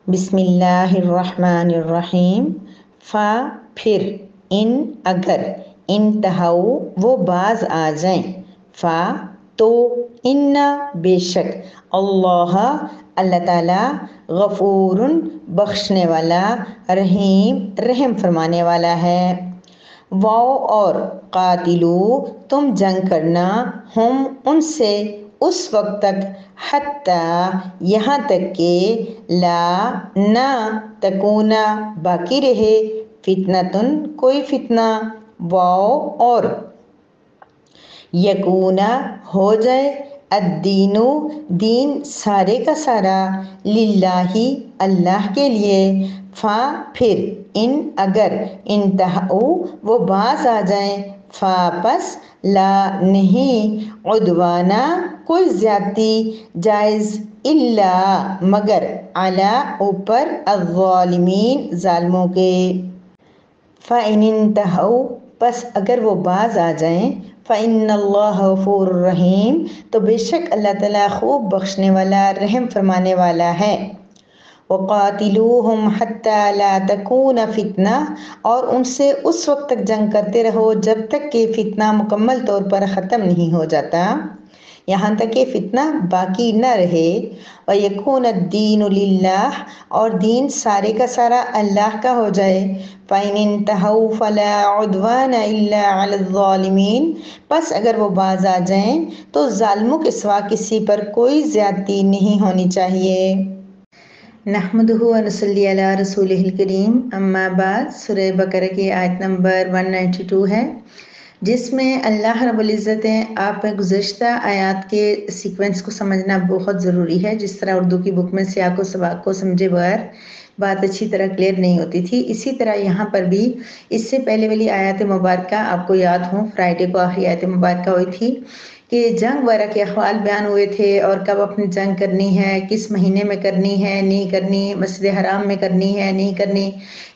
बिस्मिल्लाहिर्रहमानिर्रहीम। फ़ा फिर, इन अगर, इंतहाउ वो बाज आ जाएं, फ़ा तो, इन्ना बेशक, अल्लाह अल्लाह ताला, गफ़ूरुन बख्शने वाला, रहीम रहम फरमाने वाला है। वाओ और कातिलू तुम जंग करना, हम उनसे उस वक्त तक, हत्ता यहाँ तक के, ला ना तकूना बाकी रहे, फितनतुन कोई फितना, वाओ और यकूना हो जाए, अद्दीनु दीन सारे का सारा, लिल्लाही अल्लाह के लिए। फ़ा फिर, इन अगर, इंतहाउ वो बाज आ जाएं, फ़ा पस, ला नहीं, उद्वाना कोई ज्यादती, जायज़, इल्ला मगर, अला ऊपर, अज़्ज़ालिमीन जालिमों के। फ़इन इंतहाउ बस अगर वो बाज आ जाएं, फ़इन्नल्लाह गफ़ूरुर रहीम तो बेशक अल्लाह ताला खूब बख्शने वाला रहम फरमाने वाला है। वक़ातिलूहुम हत्ता ला तकून फ़ितना और उनसे उस वक्त तक जंग करते रहो जब तक कि फ़ितना मुकम्मल तौर पर ख़त्म नहीं हो जाता, यहाँ तक कि फ़ितना बाकी न रहे। व यकून अद्दीनु लिल्लाह और दीन सारे का सारा अल्लाह का हो जाए। फ़इन इंतहौ फला उद्वान इल्ला अला ज़ालिमीन बस अगर वो बाज आ जाएं तो जालिमों के सिवा किसी पर कोई ज्यादती नहीं होनी चाहिए। नहमदुहु व नसल्ली अला रसूलिहिल करीम, अम्मा बाद। सूरह बकरा की आयत नंबर 192 है, जिसमें अल्लाह रब्बुल इज़्ज़त है। आप गुज़श्ता आयात के सीक्वेंस को समझना बहुत ज़रूरी है। जिस तरह उर्दू की बुक में सियाक़ो सबाक़ को समझे बगैर बात अच्छी तरह क्लियर नहीं होती थी, इसी तरह यहाँ पर भी इससे पहले वाली आयत मुबारका आपको याद हो, फ्राइडे को आखिरी आयत मुबारका हुई थी कि जंग वगैरह के अहवाल बयान हुए थे और कब अपनी जंग करनी है, किस महीने में करनी है, नहीं करनी, मस्जिद हराम में करनी है, नहीं करनी।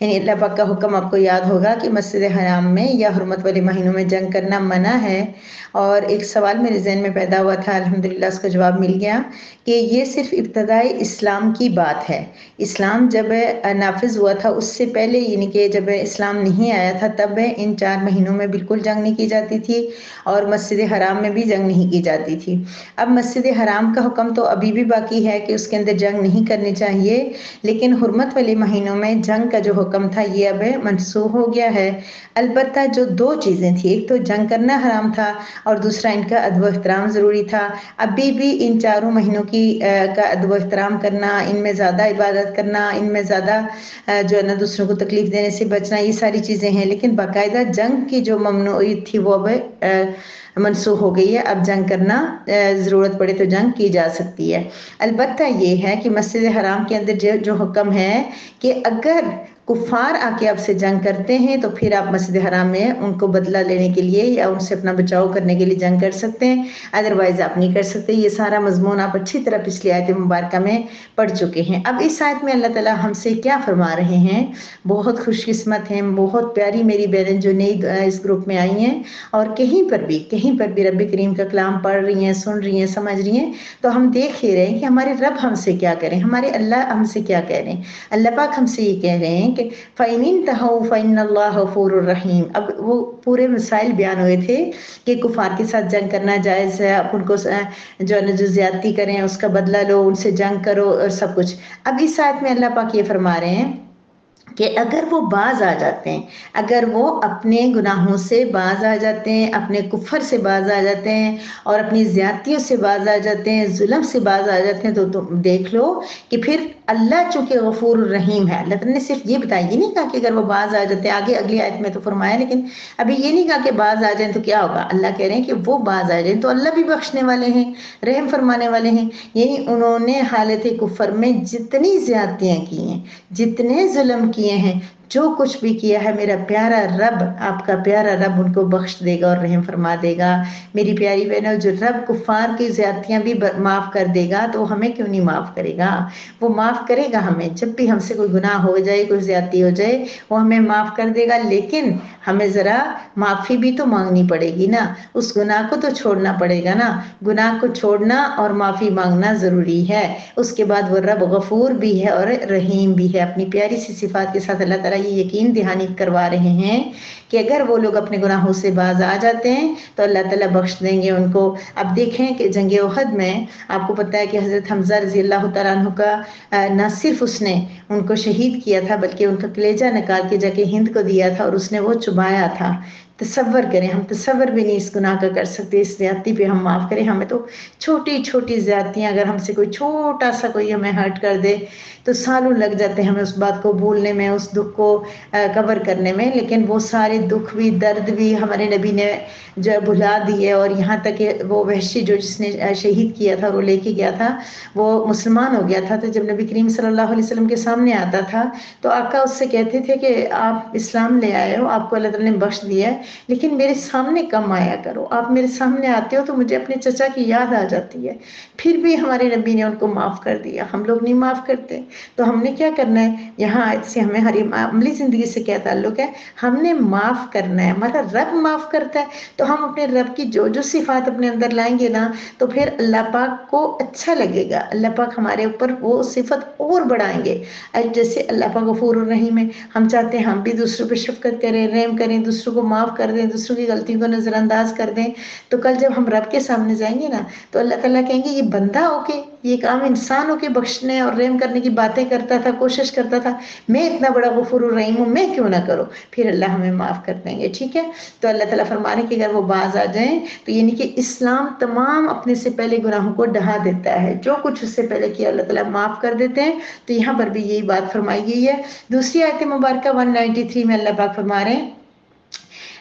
यानी अल्लाह पाक का हुक्म आपको याद होगा कि मस्जिद हराम में या हुर्मत वाले महीनों में जंग करना मना है। और एक सवाल मेरे जहन में पैदा हुआ था, अल्हम्दुलिल्लाह उसका जवाब मिल गया कि ये सिर्फ इब्तदाई इस्लाम की बात है। इस्लाम जब नाफिज हुआ था उससे पहले, यानी कि जब इस्लाम नहीं आया था, तब इन 4 महीनों में बिल्कुल जंग नहीं की जाती थी और मस्जिद हराम में भी जंग नहीं की जाती थी। अब मस्जिद हराम का हुक्म तो अभी भी बाकी है कि उसके अंदर जंग नहीं करनी चाहिए, लेकिन हुर्मत वाले महीनों में जंग का जो हुक्म था ये अब मनसूख हो गया है। अलबत्ता जो 2 चीज़ें थी, एक तो जंग करना हराम था और दूसरा इनका अदब एहतराम ज़रूरी था। अभी भी इन 4 महीनों की का अदब एहतराम करना, इनमें ज़्यादा इबादत करना, इनमें ज़्यादा जो है ना दूसरों को तकलीफ़ देने से बचना, ये सारी चीज़ें हैं। लेकिन बाकायदा जंग की जो ममनूई थी वो अब मनसूख हो गई है। अब जंग करना ज़रूरत पड़े तो जंग की जा सकती है। अलबत्ता ये है कि मस्जिद हराम के अंदर जो हुक्म है कि अगर कुफ़ार आके आपसे जंग करते हैं तो फिर आप मस्जिद हराम में उनको बदला लेने के लिए या उनसे अपना बचाव करने के लिए जंग कर सकते हैं, अदरवाइज़ आप नहीं कर सकते। ये सारा मजमून आप अच्छी तरह पिछली आयत मुबारका में पढ़ चुके हैं। अब इस आयत में अल्लाह ताला हमसे क्या फरमा रहे हैं, बहुत खुशकिस्मत हैं, बहुत प्यारी मेरी बहनें जो नई इस ग्रुप में आई हैं और कहीं पर भी रब करीम का कलाम पढ़ रही हैं, सुन रही हैं, समझ रही हैं, तो हम देख ही रहे हैं कि हमारे रब हमसे क्या कह रहे हैं, हमारे अल्लाह हमसे क्या कह रहे हैं। अल्लाह पाक हमसे ये कह रहे हैं कि फ़इन इंतहौ फ़इन्नल्लाह गफ़ूरुर रहीम। अब वो पूरे मसाइल बयान हुए थे कि कुफार के साथ जंग करना जायज़ है, आप उनको जो है जो ज़्यादती करें उसका बदला लो, उनसे जंग करो और सब कुछ। अब इस आयत में अल्लाह पाक ये फरमा रहे हैं कि अगर वो बाज आ जाते हैं, अगर वो अपने गुनाहों से बाज आ जाते हैं, अपने कुफर से बाज आ जाते हैं और अपनी ज़्यादतियों से बाज आ जाते हैं, जुल्म से बाज आ जाते हैं, तो तुम देख लो कि फिर अल्लाह चूँकि गफूर रहीम है। अल्लाह ने सिर्फ ये बताया, ये नहीं कहा कि अगर वो बाज आ जाते हैं, आगे अगली आयत में तो फरमाया, लेकिन अभी ये नहीं कहा कि बाज आ जाए तो क्या होगा। अल्लाह कह रहे हैं कि वो बाज आ जाए तो अल्लाह भी बख्शने वाले हैं, रहम फरमाने वाले हैं। यही उन्होंने हालत कुफर में जितनी ज़्यादतियाँ की हैं, जितने जुल्म किए हैं, जो कुछ भी किया है मेरा प्यारा रब, आपका प्यारा रब उनको बख्श देगा और रहम फरमा देगा। मेरी प्यारी बहनों, जो रब कुफार की ज़्यादतियाँ भी माफ़ कर देगा तो हमें क्यों नहीं माफ़ करेगा? वो माफ़ करेगा हमें। जब भी हमसे कोई गुनाह हो जाए, कोई ज़्यादती हो जाए, वो हमें माफ़ कर देगा, लेकिन हमें ज़रा माफ़ी भी तो मांगनी पड़ेगी ना, उस गुनाह को तो छोड़ना पड़ेगा ना। गुनाह को छोड़ना और माफ़ी मांगना ज़रूरी है। उसके बाद वो रब गफूर भी है और रहीम भी है। अपनी प्यारी सी सिफात के साथ अल्लाह ताला ये यकीन दहानी करवा रहे हैं कि अगर वो लोग अपने गुनाहों से बाज आ जाते हैं तो अल्लाह ताला बख्श देंगे उनको। अब देखें कि जंग उहद में आपको पता है कि हज़रत हमज़ा रज़ी अल्लाह तआला अन्हु का न सिर्फ उसने उनको शहीद किया था बल्कि उनका कलेजा निकाल के जाके हिंद को दिया था और उसने वो चुबाया था। तसव्वुर करें, हम तसव्वुर भी नहीं इस गुनाह का कर सकते। इस ज़्यादती पे हम माफ़ करें। हमें तो छोटी छोटी ज़्यादतियाँ, अगर हमसे कोई छोटा सा कोई हमें हर्ट कर दे तो सालों लग जाते हैं हमें उस बात को भूलने में, उस दुख को कवर करने में, लेकिन वो सारे दुख भी दर्द भी हमारे नबी ने जो भुला दिए। और यहाँ तक कि वो वहशी जो जिसने शहीद किया था, वो लेके गया था, वो मुसलमान हो गया था। तो जब नबी करीम सल्लल्लाहु अलैहि वसल्लम के सामने आता था तो आका उससे कहते थे कि आप इस्लाम ले आए हो, आपको अल्लाह ताला ने बख्श दिया है, लेकिन मेरे सामने कम आया करो। आप मेरे सामने आते हो तो मुझे अपने चचा की याद आ जाती है। फिर भी हमारे नबी ने उनको माफ़ कर दिया। हम लोग नहीं माफ़ करते। तो हमने क्या करना है? यहाँ आयत से हमें हरी अमली ज़िंदगी से क्या ताल्लुक़ है? हमने माफ़ करना है। हमारा रब माफ़ करता है तो हम अपने रब की जो जो सिफ़ात अपने अंदर लाएंगे ना, तो फिर अल्लाह पाक को अच्छा लगेगा। अल्लाह पाक हमारे ऊपर वो सिफ़त और बढ़ाएंगे। जैसे अल्लाह पाक गफूर रहीम है, हम चाहते हैं हम भी दूसरों पर शफ़क़त करें, रहम करें, दूसरों को माफ़ कर दें, दूसरों की गलतियों को नज़रअंदाज कर दें। तो कल जब हम रब के सामने जाएंगे ना तो अल्लाह ताला कहेंगे ये बंदा होके, ये एक आम इंसान होके बख्शने और रहम करने की बातें करता था, कोशिश करता था, मैं इतना बड़ा गफूर रहीम हूँ, मैं क्यों ना करूँ? फिर अल्लाह हमें माफ़ कर देंगे। ठीक है? तो अल्लाह ताला फरमा रहे हैं कि अगर वो बाज आ जाएं तो यानी कि इस्लाम तमाम अपने से पहले गुनाहों को ढहा देता है। जो कुछ उससे पहले किया अल्लाह ताला माफ़ कर देते हैं। तो यहाँ पर भी यही बात फरमाई गई है। दूसरी आयत मुबारक 193 में अल्लाह पाक फरमा रहे हैं,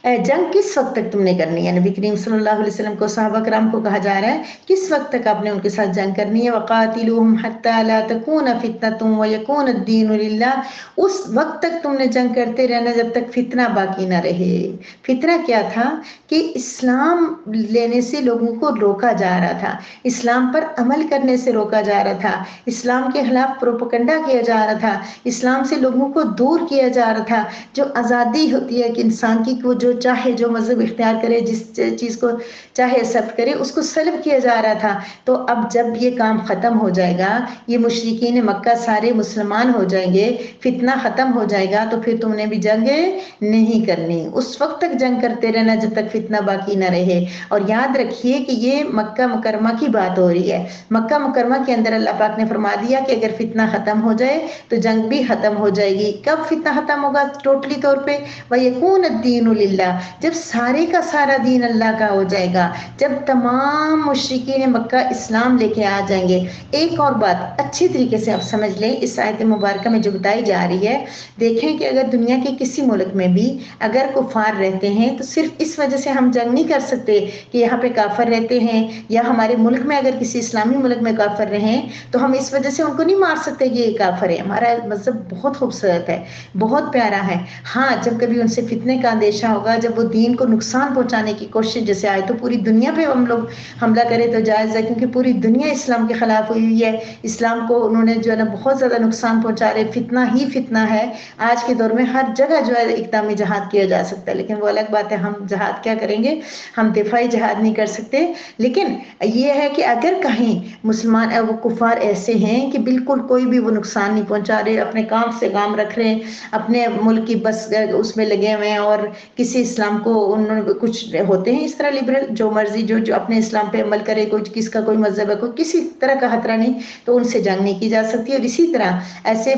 जंग किस वक्त तक तुमने करनी है? नबी करीम सल्लल्लाहु अलैहि वसल्लम को, सहाबा कराम को कहा जा रहा है किस वक्त तक आपने उनके साथ जंग करनी है? वक़ातिलूहुम हत्ता ला तकून फितनतुम व यकून अद्दीनु लिल्लाह। उस वक्त तक तुमने जंग करते रहना जब तक फितना बाकी ना रहे। फितना क्या था? कि इस्लाम लेने से लोगों को रोका जा रहा था, इस्लाम पर अमल करने से रोका जा रहा था, इस्लाम के खिलाफ प्रोपगंडा किया जा रहा था, इस्लाम से लोगों को दूर किया जा रहा था। जो आज़ादी होती है कि इंसान की, वो जो चाहे जो मज़हब इख्तियार करे, जिस चीज़ को चाहे एक्सेप्ट करे, उसको सल्ब किया जा रहा था। तो अब जब ये काम ख़त्म हो जाएगा, ये मुशरिकीन मक्का सारे मुसलमान हो जाएंगे, फितना ख़त्म हो जाएगा, तो फिर तुमने भी जंग नहीं करनी। उस वक्त तक जंग करते रहना जब तक फितना बाकी न रहे। और याद रखिए कि ये मक्का मुकरमा की बात हो रही है। मक्का मुकरमा के अंदर अल्लाह पाक ने फरमा दिया कि अगर फितना ख़त्म हो जाए तो जंग भी ख़त्म हो जाएगी। कब फितना ख़त्म होगा टोटली तौर पे? वयकून अद्दीनु लिल्लाह, जब सारे का सारा दीन अल्लाह का हो जाएगा, जब तमाम मुशरिकीन मक्का इस्लाम लेके आ जाएंगे। एक और बात अच्छी तरीके से आप समझ लें, इस आयत मुबारक में जो बताई जा रही है, देखें कि अगर दुनिया के किसी मुल्क में भी अगर कुफार रहते हैं तो सिर्फ इस वजह से हम जंग नहीं कर सकते कि यहाँ पे काफिर रहते हैं, या हमारे मुल्क में अगर किसी इस्लामी मुल्क में काफिर रहें तो हम इस वजह से उनको नहीं मार सकते कि ये काफिर है। हमारा मज़हब बहुत खूबसूरत है, बहुत प्यारा है। हाँ, जब कभी उनसे फितने का अंदेशा होगा, जब वो दीन को नुकसान पहुंचाने की कोशिश जैसे आए तो पूरी दुनिया पे हम लोग हमला करें तो जायज़ है, क्योंकि पूरी दुनिया इस्लाम के खिलाफ हुई है। इस्लाम को उन्होंने जो है ना बहुत ज़्यादा नुकसान पहुंचा रहे, फितना ही फितना है। आज के दौर में हर जगह जो है इक़दामी जहाद किया जा सकता है, लेकिन वो अलग बात है हम जहाद क्या करेंगे, हम दिफाई जहाद नहीं कर सकते। लेकिन ये है कि अगर कहीं मुसलमान वो कुफार ऐसे हैं कि बिल्कुल कोई भी वो नुकसान नहीं पहुंचा रहे, अपने काम से काम रख रहे हैं, अपने मुल्क की बस उसमें लगे हुए हैं, और किसी इस्लाम को उन्होंने कुछ होते हैं इस तरह लिबरल, जो मर्जी जो अपने इस्लाम पे अमल करे, कोई किसका कोई मजहब है, कोई किसी तरह का खतरा नहीं, तो उनसे जंग नहीं की जा सकती। और इसी तरह ऐसे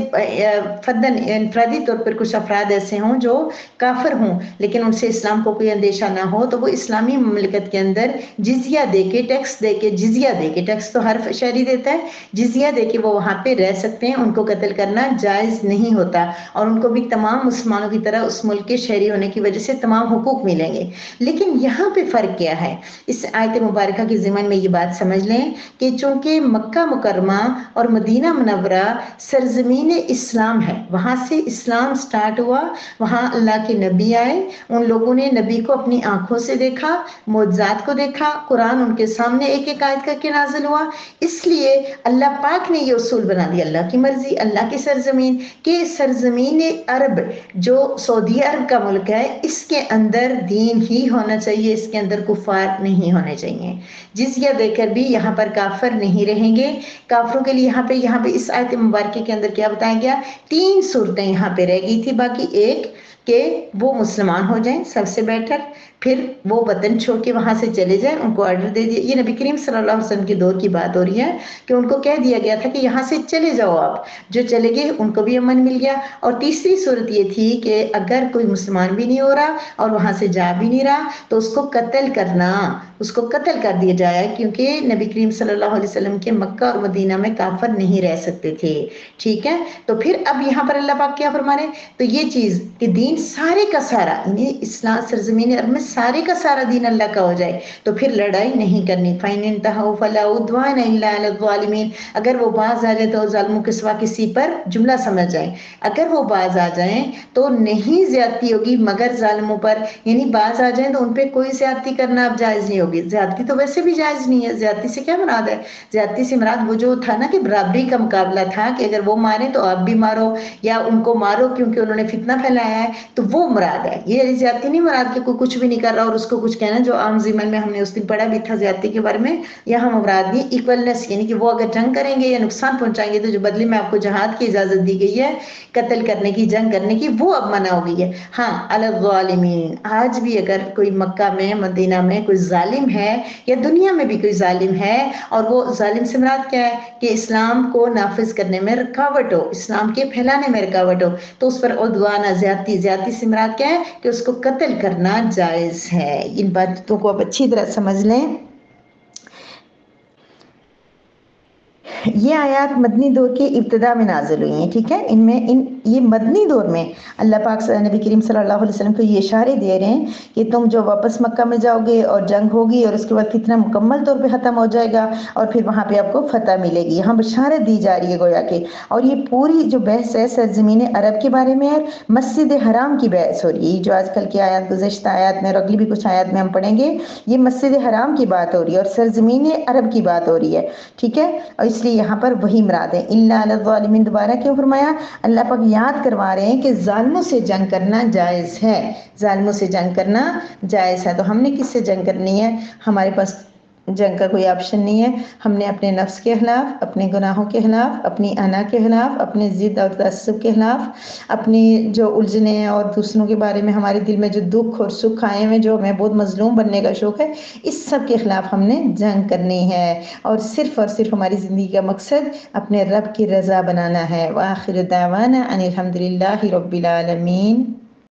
फर्दन इनफरादी तौर पर कुछ अफराद ऐसे हों जो काफिर हों लेकिन उनसे इस्लाम को कोई अंदेशा ना हो, तो वो इस्लामी ममलिकत के अंदर जिजिया दे के, टैक्स दे के, जिजिया दे के, टैक्स तो हर शहरी देता है, जिजिया दे के वो वहाँ पे रह सकते हैं। उनको कत्ल करना जायज़ नहीं होता, और उनको भी तमाम मुसलमानों की तरह उस मुल्क के शहरी होने की वजह से तमाम تمام حقوق ملیں گے. لیکن یہاں پہ فرق کیا ہے؟ اس آیت مبارکہ کے ضمن میں یہ بات سمجھ لیں کہ چونکہ مکہ مکرمہ اور مدینہ منورہ سرزمین اسلام ہے، وہاں سے اسلام سٹارٹ ہوا، وہاں اللہ کے نبی آئے، ان لوگوں نے نبی کو اپنی آنکھوں سے دیکھا، معجزات کو دیکھا، قرآن ان کے سامنے ایک ایک آیت کر کے نازل ہوا. اس لیے اللہ پاک نے یہ اصول بنا دیا، اللہ کی مرضی، اللہ کی سرزمین، کہ سرزمین عرب جو سعودی عرب کا ملک ہے، اس کے اندر دین ہی ہونا چاہیے، اس کے اندر کفار نہیں ہونے چاہیے. جزیہ دے کر بھی یہاں پر کافر نہیں رہیں گے. کافروں کے لیے یہاں پہ اس آیت مبارکہ کے اندر کیا بتایا گیا؟ 3 صورتیں یہاں پہ رہ گئی تھی باقی. ایک کہ وہ مسلمان ہو جائیں سب سے بیٹر، پھر وہ وطن چھوڑ کے وہاں سے چلے جائیں، ان کو آرڈر دے دیا. یہ نبی کریم صلی اللہ علیہ وسلم کے دور کی بات ہو رہی ہے کہ ان کو کہہ دیا گیا تھا کہ یہاں سے چلے جاؤ آپ. جو چلے گئے ان کو بھی امن مل گیا. اور تیسری صورت یہ تھی کہ اگر کوئی مسلمان بھی نہیں ہو رہا اور وہاں سے جا بھی نہیں رہا تو اس کو قتل کرنا، اس کو قتل کر دیا جائے، کیونکہ نبی کریم صلی اللہ علیہ وسلم کے مکہ اور مدینہ میں کافر نہیں رہ سکتے تھے. ٹھیک ہے، تو پھر اب یہاں پر اللہ پاک کیا فرما رہے ہیں؟ تو یہ چیز کہ دین سارے کا سارا، یعنی اسلام سرزمین عرب میں سارے کا سارا دین اللہ کا ہو جائے تو پھر لڑائی نہیں کرنی. فَإِنِ انْتَهَوْا فَلَا عُدْوَانَ إِلَّا عَلَى الظَّالِمِينَ. اگر وہ باز آ جائے تو ظالموں کے سوا کسی پر جملہ سمجھ جائیں. اگر وہ باز آ جائیں تو نہیں زیادتی ہوگی مگر ظالموں پر، یعنی باز آ جائیں تو ان پہ کوئی زیادتی کرنا اب جائز نہیں ہوگی. زیادتی تو ویسے بھی جائز نہیں ہے. زیادتی سے کیا مراد ہے؟ زیادتی سے مراد وہ جو تھا نا کہ برابری کا مقابلہ تھا، کہ اگر وہ مارے تو آپ بھی مارو یا ان کو مارو کیونکہ انہوں نے فتنہ پھیلایا ہے، تو وہ مراد ہے. یہ زیادتی نہیں مراد کہ کوئی کچھ بھی نہیں کر رہا اور اس کو کچھ کہنا، جو عام ضمن میں ہم نے اس دن پڑھا بھی تھا زیادتی کے بارے میں. یہاں مراد نہیں ایکولنس، یعنی کہ وہ اگر جنگ کریں گے یا نقصان پہنچائیں گے تو جو بدلے میں آپ کو جہاد کی اجازت دی گئی ہے، قتل کرنے کی، جنگ کرنے کی، وہ اب منع ہو گئی ہے. ہاں علی الظالمین، آج بھی اگر کوئی مکہ میں مدینہ میں کوئی ظالم ہے یا دنیا میں بھی کوئی ظالم ہے، اور وہ ظالم سے مراد کیا ہے؟ کہ اسلام کو نافذ کرنے میں رکاوٹ ہو، اسلام کے پھیلانے میں رکاوٹ ہو، تو اس پر عدوانہ، زیادتی سے مراد کیا ہے؟ کہ اس کو قتل کرنا جائز ہے. ان باتوں کو آپ اچھی طرح سمجھ لیں. یہ آیات مدنی دور کے ابتدا میں نازل ہوئی ہیں. ٹھیک ہے، یہ مدنی دور میں اللہ پاک نبی کریم صلی اللہ علیہ وسلم کو یہ اشارے دے رہے ہیں کہ تم جو واپس مکہ میں جاؤ گے اور جنگ ہوگی اور اس کے بعد فتنہ مکمل طور پہ ختم ہو جائے گا اور پھر وہاں پہ آپ کو فتح ملے گی. یہاں بشارت دی جا رہی ہے گویا کہ. اور یہ پوری جو بحث ہے سرزمین عرب کے بارے میں ہے، مسجد حرام کی بحث ہو رہی ہے. جو آج کل کی آیات، گزشتہ آیات میں اور اگلی بھی کچھ آیات میں ہم پڑھیں گے، یہ مسجد حرام کی بات ہو رہی ہے اور سرزمین عرب کی بات ہو رہی ہے. ٹھیک ہے، اور اس لیے یہاں پر وہی مراد ہے. الا علی الظالمین دوبارہ کیوں فرمایا؟ اللہ پاک یاد کروا رہے ہیں کہ ظالموں سے جنگ کرنا جائز ہے، ظالموں سے جنگ کرنا جائز ہے. تو ہم نے کس سے جنگ کرنی ہے؟ ہمارے پاس جنگ کا کوئی آپشن نہیں ہے. ہم نے اپنے نفس کے خلاف، اپنے گناہوں کے خلاف، اپنی انا کے خلاف، اپنے ضد اور تعصب کے خلاف، اپنی جو الجھنیں ہیں اور دوسروں کے بارے میں ہمارے دل میں جو دکھ اور سکھ آئے ہیں، جو ہمیں بہت مظلوم بننے کا شوق ہے، اس سب کے خلاف ہم نے جنگ کرنی ہے. اور صرف ہماری زندگی کا مقصد اپنے رب کی رضا بنانا ہے. وآخر دعوانا ان الحمد للہ رب العالمین.